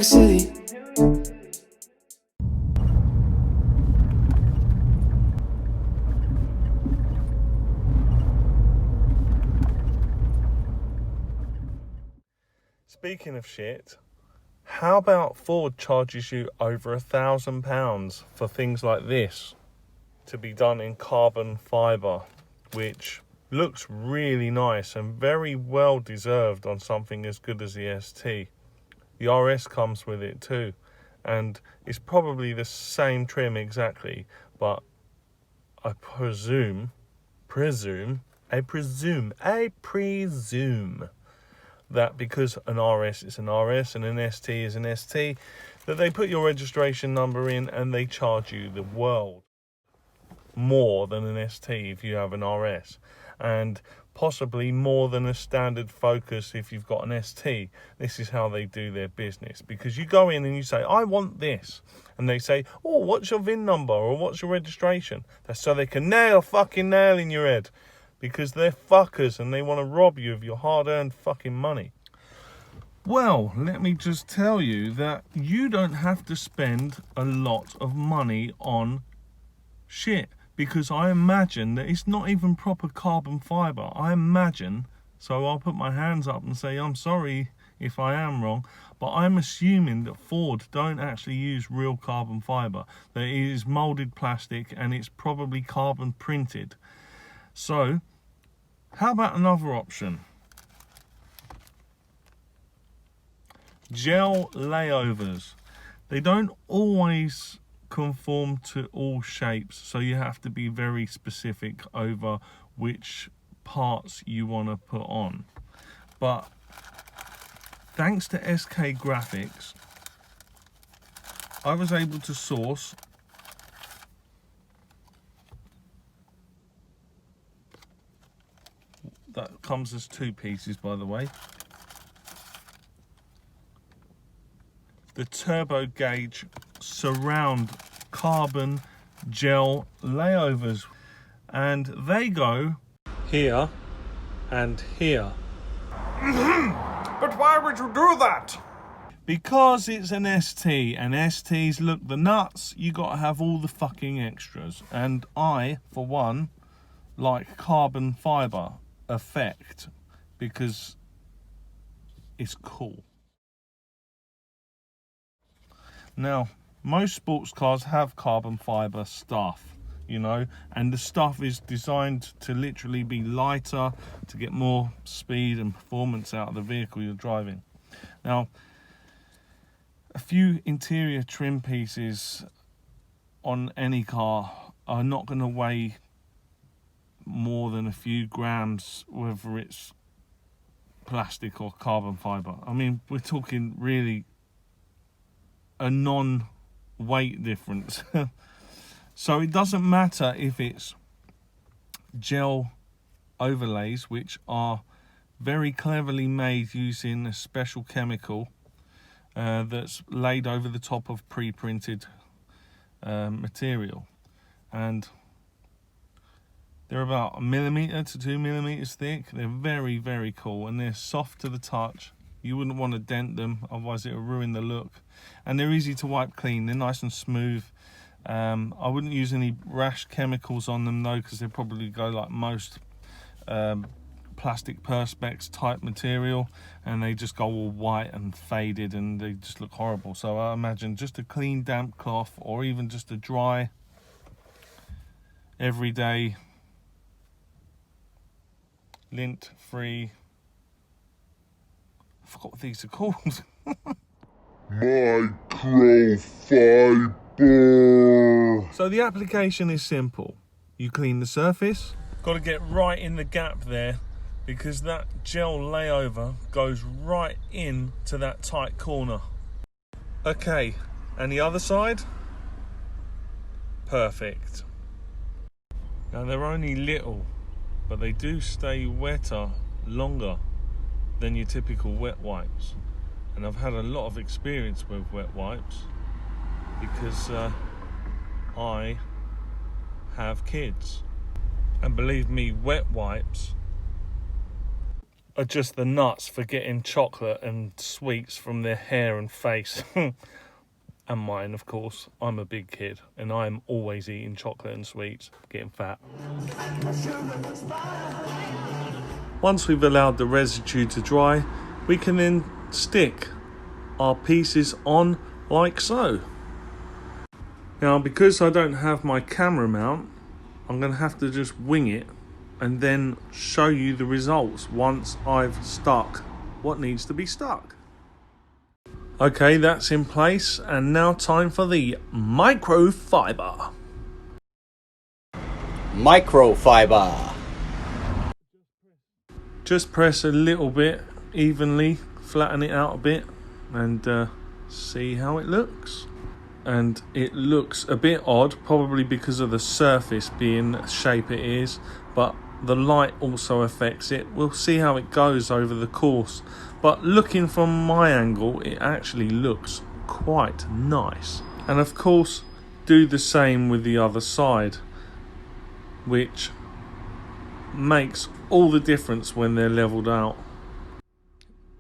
York City. Speaking of shit, how about Ford charges you over £1,000 for things like this to be done in carbon fibre, which looks really nice and very well deserved on something as good as the ST. The RS comes with it too, and it's probably the same trim exactly, but I presume that because an RS is an RS and an ST is an ST, that they put your registration number in and they charge you the world more than an ST if you have an RS, and possibly more than a standard Focus if you've got an ST. This is how they do their business, because you go in and you say, I want this, and they say, oh, what's your VIN number or what's your registration? That's so they can nail a fucking nail in your head, because they're fuckers and they want to rob you of your hard-earned fucking money. Well, let me just tell you that you don't have to spend a lot of money on shit, because I imagine that it's not even proper carbon fibre. I imagine, so I'll put my hands up and say I'm sorry if I am wrong, but I'm assuming that Ford don't actually use real carbon fibre, that it is moulded plastic and it's probably carbon printed. So how about another option? Gel layovers. They don't always conform to all shapes, so you have to be very specific over which parts you want to put on. But thanks to SK Graphics, I was able to source that comes as 2 pieces, by the way, the Turbo Gauge surround carbon gel layovers, and they go here and here. But why would you do that? Because it's an ST, and STs look the nuts. You got to have all the fucking extras, and I, for one, like carbon fibre effect because it's cool. Now, most sports cars have carbon fibre stuff, you know, and the stuff is designed to literally be lighter, to get more speed and performance out of the vehicle you're driving. Now, a few interior trim pieces on any car are not going to weigh more than a few grams, whether it's plastic or carbon fibre. I mean, we're talking really a non-weight difference. So it doesn't matter if it's gel overlays, which are very cleverly made using a special chemical that's laid over the top of pre-printed material, and they're about 1mm to 2mm thick. They're very, very cool, and they're soft to the touch. You wouldn't want to dent them, otherwise it'll ruin the look. And they're easy to wipe clean. They're nice and smooth. I wouldn't use any rash chemicals on them though, because they'll probably go like most plastic perspex type material, and they just go all white and faded and they just look horrible. So I imagine just a clean damp cloth, or even just a dry everyday lint free, I forgot what these are called. Microfiber. So the application is simple. You clean the surface. Got to get right in the gap there, because that gel layover goes right in to that tight corner. Okay, and the other side? Perfect. Now they're only little, but they do stay wetter longer than your typical wet wipes. And I've had a lot of experience with wet wipes because I have kids. And believe me, wet wipes are just the nuts for getting chocolate and sweets from their hair and face. And mine, of course. I'm a big kid and I'm always eating chocolate and sweets, getting fat. Once we've allowed the residue to dry, we can then stick our pieces on like so. Now, because I don't have my camera mount, I'm going to have to just wing it and then show you the results once I've stuck what needs to be stuck. Okay, that's in place, and now time for the microfiber. Microfiber. Just press a little bit evenly, flatten it out a bit, and see how it looks. And it looks a bit odd, probably because of the surface being the shape it is, but the light also affects it. We'll see how it goes over the course. But looking from my angle, it actually looks quite nice. And of course, do the same with the other side, which makes all the difference when they're leveled out.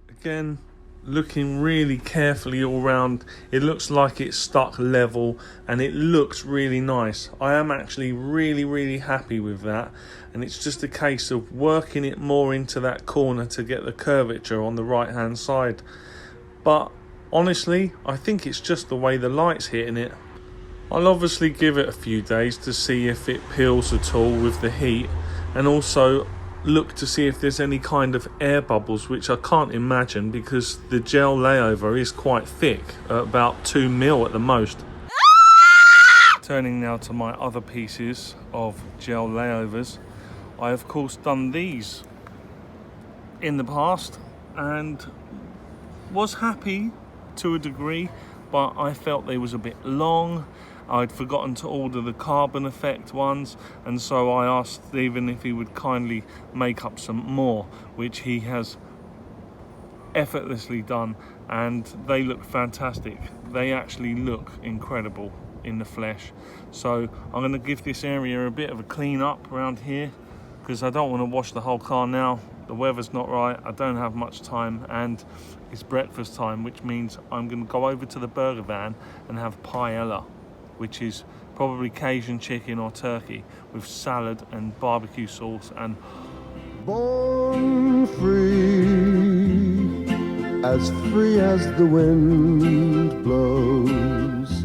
Again, looking really carefully all round, it looks like it's stuck level and it looks really nice. I am actually really happy with that, and it's just a case of working it more into that corner to get the curvature on the right hand side. But honestly, I think it's just the way the light's hitting it. I'll obviously give it a few days to see if it peels at all with the heat, and also look to see if there's any kind of air bubbles, which I can't imagine because the gel layover is quite thick, about 2 mil at the most. Turning now to my other pieces of gel layovers, I of course done these in the past and was happy to a degree, but I felt they was a bit long. I'd forgotten to order the carbon effect ones, and so I asked Stephen if he would kindly make up some more, which he has effortlessly done, and they look fantastic. They actually look incredible in the flesh. So I'm going to give this area a bit of a clean up around here, because I don't want to wash the whole car now. The weather's not right, I don't have much time, and it's breakfast time, which means I'm going to go over to the burger van and have paella, which is probably Cajun chicken or turkey with salad and barbecue sauce. And born free as the wind blows,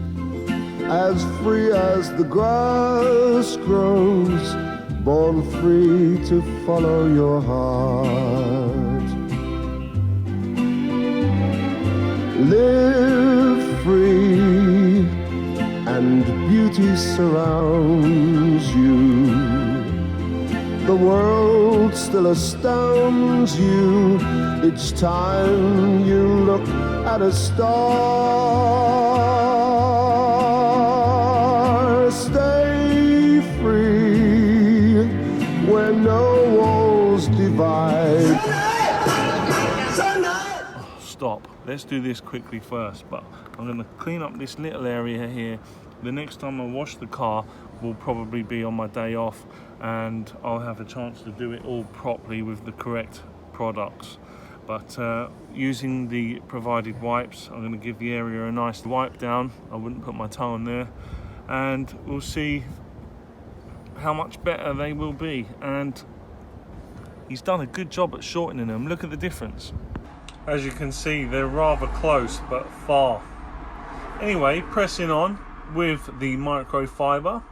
as free as the grass grows, born free to follow your heart. Live free and beauty surrounds you. The world still astounds you each time you look at a star. Stay free where no walls divide. Stop. Let's do this quickly first, but I'm going to clean up this little area here. The next time I wash the car will probably be on my day off, and I'll have a chance to do it all properly with the correct products. But using the provided wipes, I'm going to give the area a nice wipe down. I wouldn't put my toe in there, and we'll see how much better they will be. And he's done a good job at shortening them. Look at the difference. As you can see, they're rather close but far. Anyway, pressing on with the microfiber,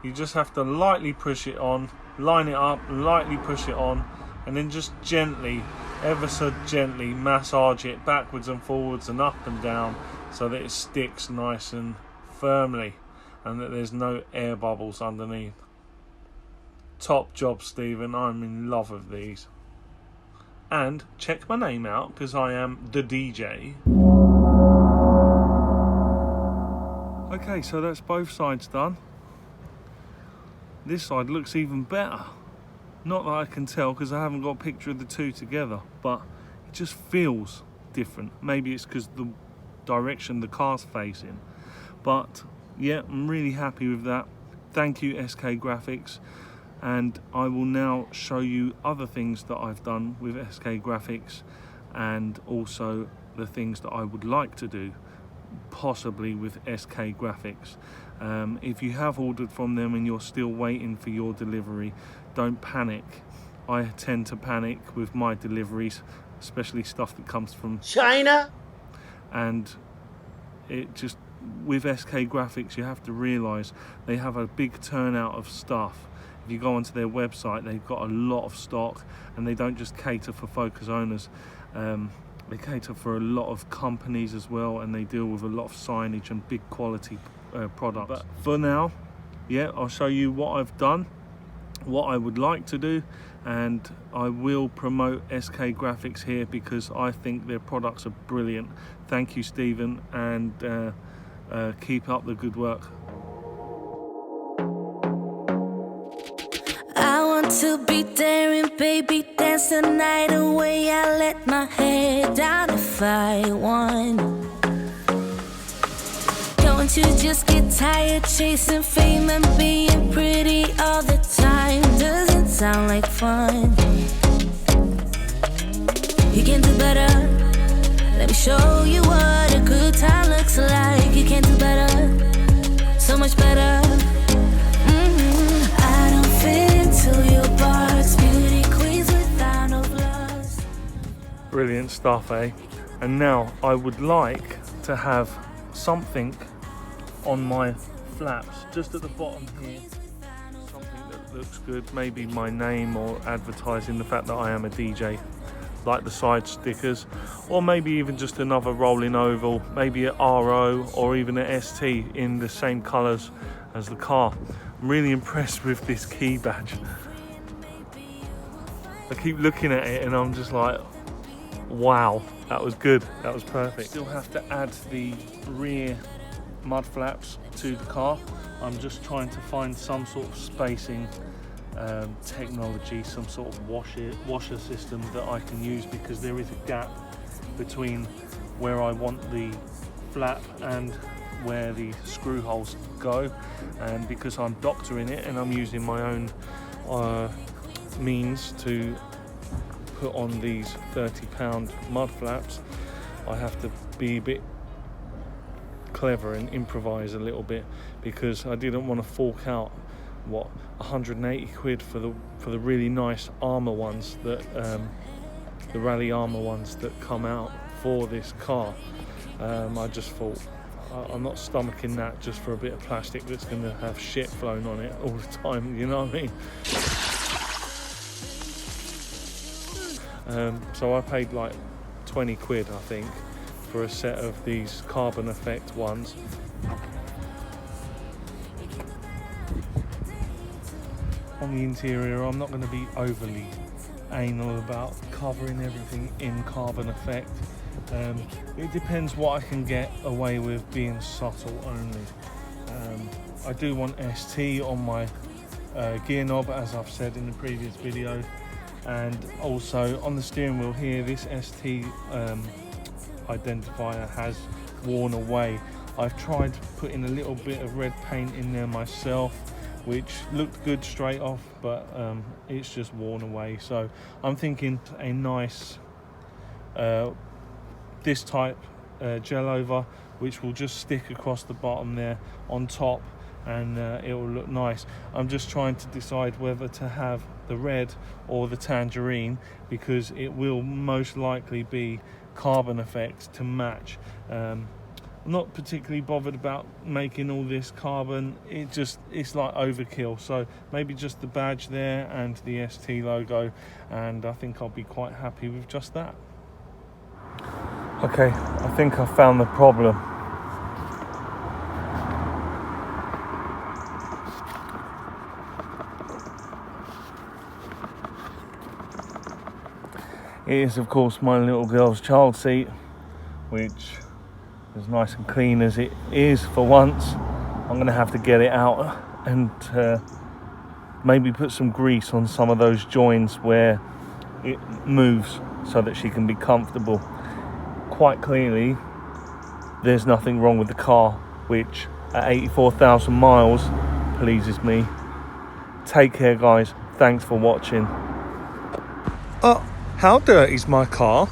you just have to lightly push it on, line it up, lightly push it on, and then just gently, ever so gently massage it backwards and forwards and up and down so that it sticks nice and firmly and that there's no air bubbles underneath. Top job, Stephen. I'm in love with these. And check my name out, because I am the DJ. Okay, so that's both sides done. This side looks even better. Not that I can tell, because I haven't got a picture of the two together, but it just feels different. Maybe it's because the direction the car's facing. But yeah, I'm really happy with that. Thank you, SK Graphics. and I will now show you other things that I've done with SK Graphics, and also the things that I would like to do possibly with SK Graphics. If you have ordered from them and you're still waiting for your delivery, don't panic. I tend to panic with my deliveries, especially stuff that comes from China? And it just, with SK Graphics, you have to realize they have a big turnout of stuff. If you go onto their website, they've got a lot of stock, and they don't just cater for Focus owners. They cater for a lot of companies as well, and they deal with a lot of signage and big quality products. But for now, yeah, I'll show you what I've done, what I would like to do, and I will promote SK Graphics here because I think their products are brilliant. Thank you, Stephen, and keep up the good work. I want to be daring, baby, dance the night away. I let my head down if I want. Don't you just get tired chasing fame and being pretty all the time? Doesn't sound like fun. You can do better. Let me show you what a good time looks like. You can do better, so much better. I don't fit into your box, beauty queens without no flaws. Brilliant stuff, eh? And now I would like to have something on my flaps just at the bottom here, something that looks good, maybe my name or advertising the fact that I am a DJ, like the side stickers, or maybe even just another rolling oval, maybe an RO or even an ST in the same colours as the car. I'm really impressed with this key badge. I keep looking at it and I'm just like, wow, that was good, that was perfect. Still have to add the rear mud flaps to the car. I'm just trying to find some sort of spacing technology, some sort of washer system that I can use, because there is a gap between where I want the flap and where the screw holes go, and because I'm doctoring it and I'm using my own means to put on these 30-pound mud flaps, I have to be a bit clever and improvise a little bit, because I didn't want to fork out 180 quid for the really nice armor ones that the rally armor ones that come out for this car. I just thought I'm not stomaching that just for a bit of plastic that's going to have shit flown on it all the time, you know what I mean? So I paid like 20 quid, I think, for a set of these carbon effect ones. On the interior, I'm not going to be overly anal about covering everything in carbon effect. It depends what I can get away with being subtle only. I do want ST on my gear knob, as I've said in the previous video, and also on the steering wheel here, this ST identifier has worn away. I've tried putting a little bit of red paint in there myself, which looked good straight off, but it's just worn away. So I'm thinking a nice this type gel over, which will just stick across the bottom there on top, and it will look nice. I'm just trying to decide whether to have the red or the tangerine, because it will most likely be carbon effects to match. I'm not particularly bothered about making all this carbon, it's like overkill. So maybe just the badge there and the ST logo, and I think I'll be quite happy with just that. Okay, I think I found the problem. It is, of course, my little girl's child seat, which, as nice and clean as it is for once, I'm going to have to get it out and maybe put some grease on some of those joints where it moves so that she can be comfortable. Quite clearly, there's nothing wrong with the car, which at 84,000 miles pleases me. Take care, guys. Thanks for watching. Oh, how dirty is my car?